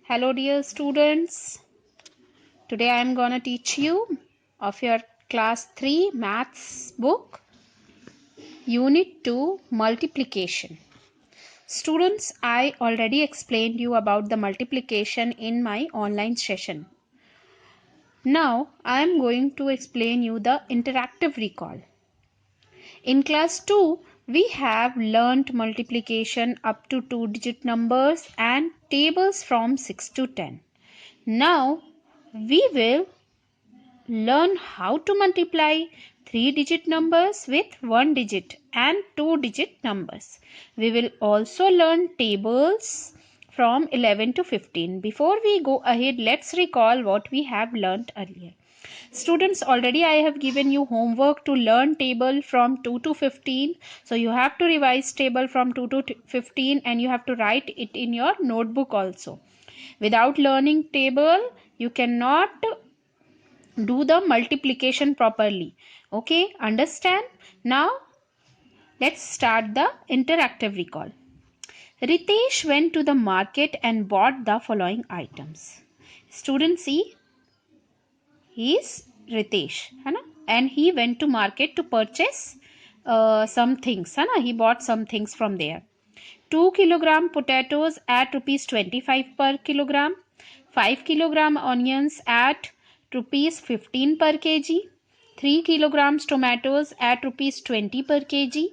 Hello dear students, today I am gonna teach you of your class 3 maths book unit 2 multiplication. Students, I already explained you about the multiplication in my online session. Now I am going to explain you the interactive recall. In class 2 we have learnt multiplication up to 2-digit numbers and tables from 6 to 10. Now we will learn how to multiply 3-digit numbers with 1-digit and 2-digit numbers. We will also learn tables from 11 to 15. Before we go ahead, let's recall what we have learnt earlier. Students, already I have given you homework to learn table from 2 to 15. So you have to revise table from 2 to 15 and you have to write it in your notebook also. Without learning table, you cannot do the multiplication properly. Okay, understand? Now let's start the interactive recall. Ritesh went to the market and bought the following items. Students, see, he is Ritesh, है ना? And he went to market to purchase some things, है ना? He bought some things from there. 2 kilogram potatoes at rupees 25 per kilogram. 5 kilogram onions at rupees 15 per kg. 3 kilograms tomatoes at rupees 20 per kg.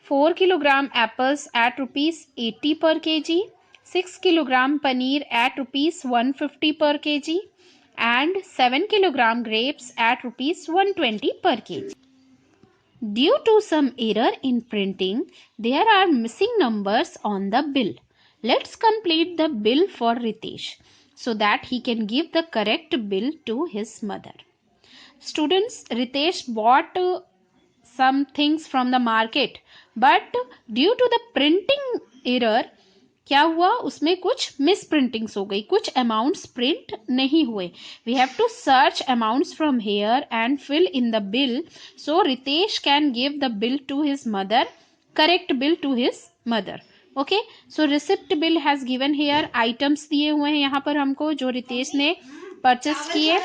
4 kilogram apples at rupees 80 per kg. 6 kilogram paneer at rupees 150 per kg. And 7 kilogram grapes at rupees 120 per kg. Due to some error in printing, there are missing numbers on the bill. Let's complete the bill for Ritesh so that he can give the correct bill to his mother. Students, Ritesh bought some things from the market, but due to the printing error, क्या हुआ, उसमें कुछ miss printings हो गई, कुछ amounts print नहीं हुए. We have to search amounts from here and fill in the bill so Ritesh can give the bill to his mother, correct bill to his mother. Okay, so receipt bill has given here. Items दिए हुए हैं यहाँ पर हमको जो रितेश ने purchase किए.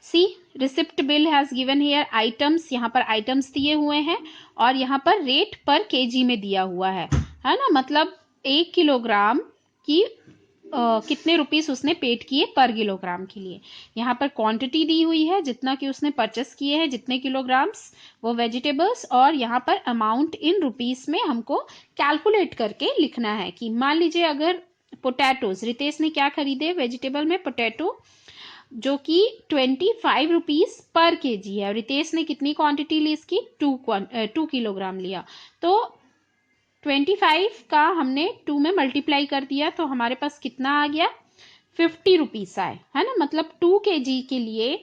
See, receipt bill has given here. Items, यहाँ पर आइटम्स दिए हुए हैं और यहाँ पर रेट पर केजी में दिया हुआ है ना? मतलब 1 किलोग्राम की कितने रुपीस उसने पेड किए पर किलोग्राम के लिए. यहाँ पर क्वांटिटी दी हुई है, जितना कि उसने परचेस किए हैं, जितने किलोग्राम्स वो वेजिटेबल्स, और यहाँ पर अमाउंट इन रुपीस में हमको कैलकुलेट करके लिखना है. कि मान लीजिए अगर पोटैटोज, रितेश ने क्या खरीदे वेजिटेबल में, पोटैटो, जो कि 25 रुपीज पर केजी है. रितेश ने कितनी क्वांटिटी ली इसकी, 2 किलोग्राम लिया. तो 25 का हमने 2 में मल्टीप्लाई कर दिया तो हमारे पास कितना आ गया, 50 रुपीज आए, है ना? मतलब 2 केजी के लिए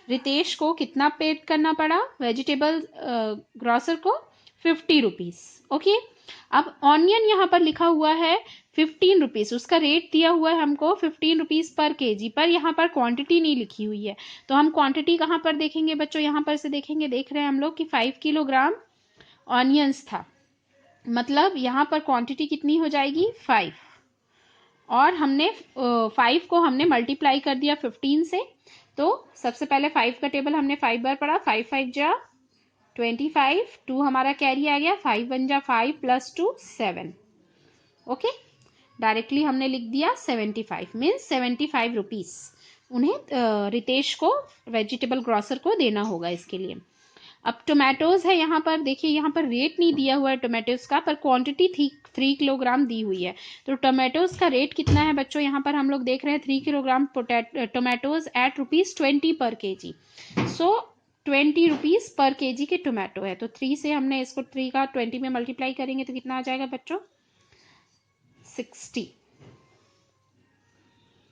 रितेश को कितना पेड करना पड़ा, वेजिटेबल ग्रोसर को 50 रुपीज. ओके, अब ऑनियन यहाँ पर लिखा हुआ है 15 रुपीज, उसका रेट दिया हुआ है हमको 15 रुपीज पर केजी, पर यहाँ पर क्वांटिटी नहीं लिखी हुई है. तो हम क्वांटिटी कहाँ पर देखेंगे बच्चों, यहाँ पर से देखेंगे. देख रहे हैं हम लोग कि 5 किलोग्राम ऑनियंस था, मतलब यहाँ पर क्वांटिटी कितनी हो जाएगी, 5, और हमने 5 को हमने मल्टीप्लाई कर दिया 15 से. तो सबसे पहले 5 का टेबल हमने 5 बार पढ़ा. 5 5 जा 25, 2 हमारा कैरी आ गया, 5 1 जा 5 प्लस 2 7. ओके, डायरेक्टली हमने लिख दिया 75, मीन्स 75 रुपीज उन्हें रितेश को, वेजिटेबल ग्रोसर को देना होगा इसके लिए. अब टोमेटोज है यहाँ पर, देखिए यहाँ पर रेट नहीं दिया हुआ है टोमेटोज का, पर क्वांटिटी थी 3 किलोग्राम दी हुई है. तो टोमेटोज का रेट कितना है बच्चों, यहाँ पर हम लोग देख रहे हैं 3 किलोग्राम टोमेटोज एट रुपीज 20 पर केजी. सो 20 रुपीज पर केजी के टोमेटो है. तो 3 से हमने इसको 3 का 20 में मल्टीप्लाई करेंगे तो कितना आ जाएगा बच्चों, 60.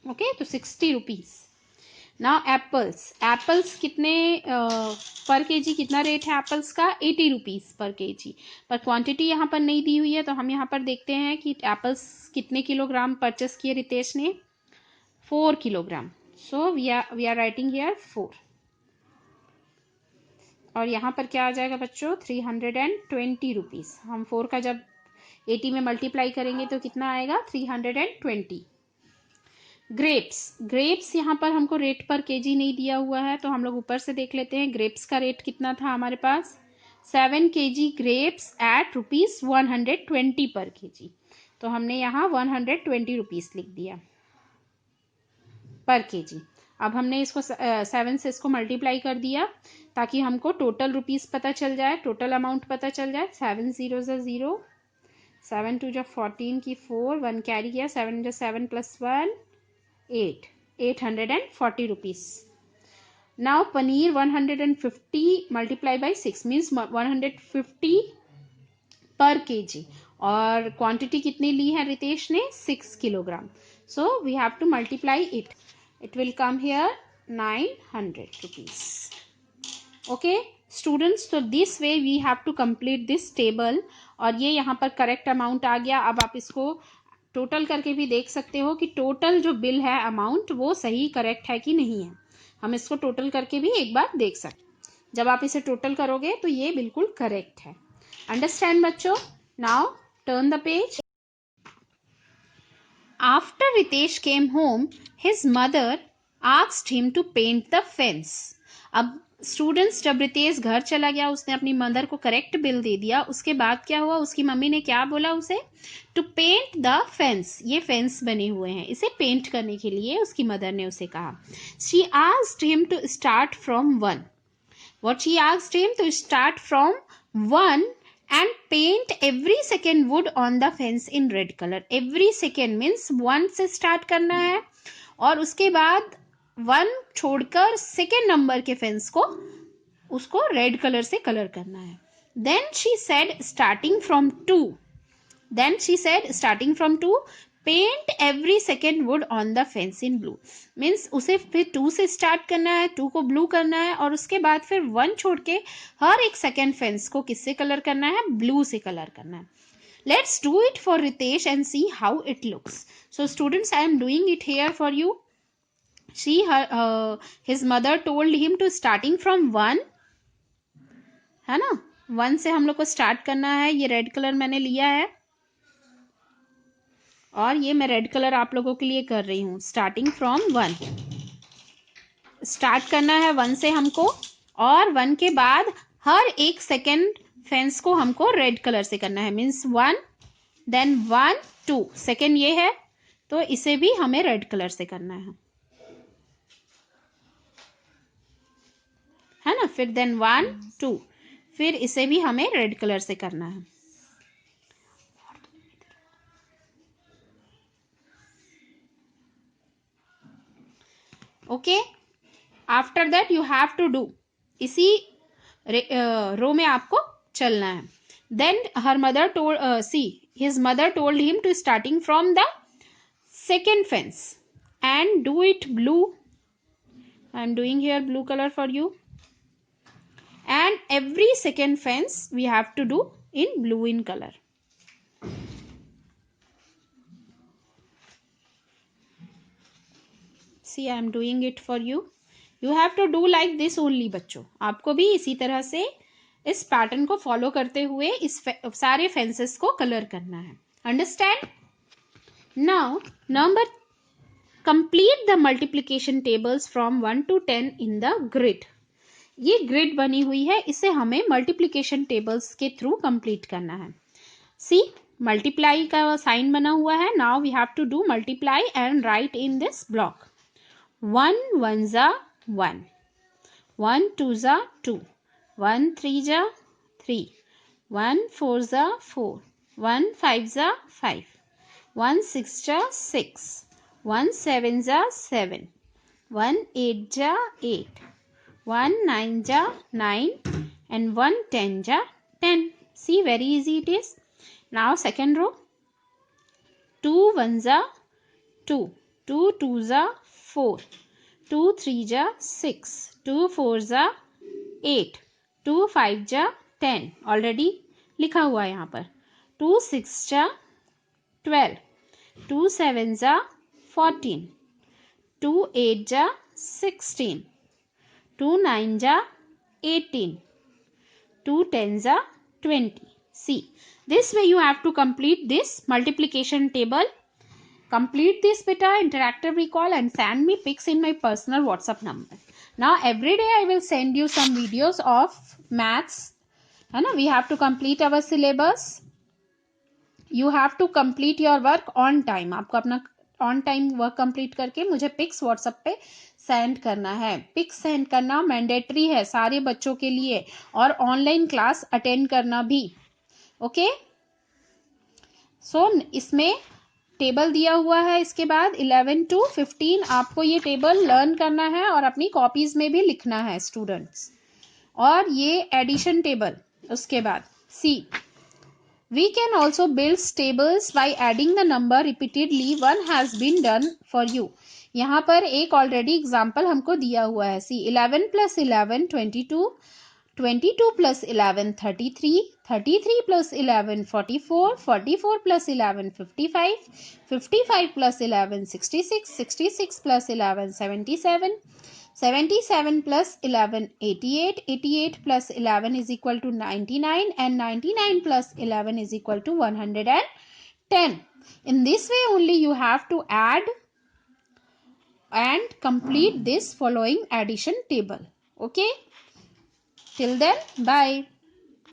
ओके, तो 60 रुपीज. नाउ एप्पल्स, एप्पल्स कितने पर केजी, कितना रेट है एप्पल्स का, 80 रुपीज पर केजी, पर क्वांटिटी यहाँ पर नहीं दी हुई है. तो हम यहाँ पर देखते हैं कि एप्पल्स कितने किलोग्राम परचेस किए रितेश ने, 4 kilogram. So we are writing here 4, और यहाँ पर क्या आ जाएगा बच्चों, 320 रुपीज. हम 4 का जब 80 में मल्टीप्लाई करेंगे तो कितना आएगा 320। ग्रेप्स यहाँ पर हमको रेट पर केजी नहीं दिया हुआ है, तो हम लोग ऊपर से देख लेते हैं। ग्रेप्स का रेट कितना था हमारे पास, 7 kg ग्रेप्स एट ₹120 पर केजी, तो हमने यहाँ 120 रुपीज़ लिख दिया पर केजी। अब हमने इसको 7 से इसको मल्टीप्लाई कर दिया ताकि हमको टोटल रुपीज़ पता चल जाए, टोटल अमाउंट पता चल जाए। 7 0 0, 7 2 14 की 4, 1 कैरी किया, 7 7 + 1 8, 840 rupees. Now paneer 150 multiply by 6 means 150 पर केजी, और क्वांटिटी कितनी ली है रितेश ने, 6 kilogram. So we have to multiply it, it will come here 900 rupees. Okay students, तो this way we have to complete this table, और ये यहाँ पर करेक्ट अमाउंट आ गया। अब आप इसको टोटल करके भी देख सकते हो कि टोटल जो बिल है अमाउंट वो सही करेक्ट है कि नहीं है। हम इसको टोटल करके भी एक बार देख सकते हैं। जब आप इसे टोटल करोगे तो ये बिल्कुल करेक्ट है। अंडरस्टैंड बच्चों? Now turn the page. After Ritesh came home his mother asked him to paint the fence. अब स्टूडेंट्स, जब रितेश घर चला गया, उसने अपनी मदर को करेक्ट बिल दे दिया, उसके बाद क्या हुआ, उसकी मम्मी ने क्या बोला उसे, टू पेंट द फेंस। ये फेंस बने हुए हैं, इसे पेंट करने के लिए उसकी मदर ने उसे कहा। She asked him to start from 1। What she asked him to start from 1 and paint every second wood on the fence in red color. Every second means 1 से start करना है, और उसके बाद 1 छोड़कर सेकेंड नंबर के फेंस को उसको रेड कलर से कलर करना है। Then she said starting from 2. Then she said starting from 2 paint every second wood on the fence in blue. Means उसे फिर 2 से स्टार्ट करना है, 2 को ब्लू करना है, और उसके बाद फिर 1 छोड़ के हर एक सेकेंड फेंस को किससे कलर करना है, ब्लू से कलर करना है। Let's do it for Ritesh and see how it looks. So students, I am doing it here for you. His mother told him to starting from 1, है ना, 1 से हम लोग को स्टार्ट करना है। ये रेड कलर मैंने लिया है, और ये मैं रेड कलर आप लोगों के लिए कर रही हूँ। स्टार्टिंग फ्रॉम 1, स्टार्ट करना है 1 से हमको, और 1 के बाद हर एक सेकेंड फेंस को हमको रेड कलर से करना है। मीन्स 1 देन 1 2 सेकेंड ये है, तो इसे भी हमें रेड कलर से करना है ना। फिर देन 1 2, फिर इसे भी हमें रेड कलर से करना है। Okay, after that you have to do, इसी रो में आपको चलना है। Then her mother told his mother told him to starting from the second fence and do it blue. I am doing here blue colour for you, and every second fence we have to do in blue in colour. See, I am doing it for you. You have to do like this only बच्चों, आपको भी इसी तरह से इस pattern को follow करते हुए इस सारे फेंसेस को कलर करना है। Understand? Now number, complete the multiplication tables from 1 to 10 in the grid. ये ग्रिड बनी हुई है, इसे हमें मल्टीप्लीकेशन टेबल्स के थ्रू कंप्लीट करना है। सी, मल्टीप्लाई का साइन बना हुआ है। Now we have to do multiply and write in this block. 1 1 जा 1, 1 2 जा 2, 1 3 जा 3, 1 4 जा 4, 1 5 जा 5, 1 6 जा 6, 1 7 जा 7, 1 8 जा 8, 1 9 जा 9, and 1 10 ja 10. See, very easy it is. Now second row, 2 1 ja 2, 2 2 ja 4, 2 3 ja 6, 2 4 ja 8, 2 5 ja 10. Already लिखा हुआ है यहाँ पर। 2 6 ja 12, 2 7 ja 14, 2 8 ja 16, 2 9 ja 18, 2 10 ja 20. See, this way you have to complete this multiplication table. Complete this beta interactive recall and send me pics in my personal WhatsApp number. Now every day I will send you some videos of maths. है ना, we have to complete our syllabus. You have to complete your work on time. आपको अपना on time work complete करके मुझे pics WhatsApp पे send करना है. Pics send करना मैंडेटरी है सारे बच्चों के लिए, और ऑनलाइन क्लास अटेंड करना भी. ओके, सो इसमें टेबल दिया हुआ है. इसके बाद 11 to 15 आपको ये टेबल लर्न करना है और अपनी कॉपीज में भी लिखना है स्टूडेंट्स. और ये एडिशन टेबल. उसके बाद सी, we can also build tables by adding the number repeatedly. One has been done for you. यहाँ पर एक ऑलरेडी एग्जाम्पल हमको दिया हुआ है. सी, 11 plus 11 22, 22 plus 11 33, 33 plus 11 44, 44 plus 11 55, 55 plus 11 66, 66 plus 11 77, 77 plus 11 88, 88 plus 11 is equal to 99, and 99 plus 11 is equal to 110. In this way only you have to add and complete this following addition table. Okay, till then, bye.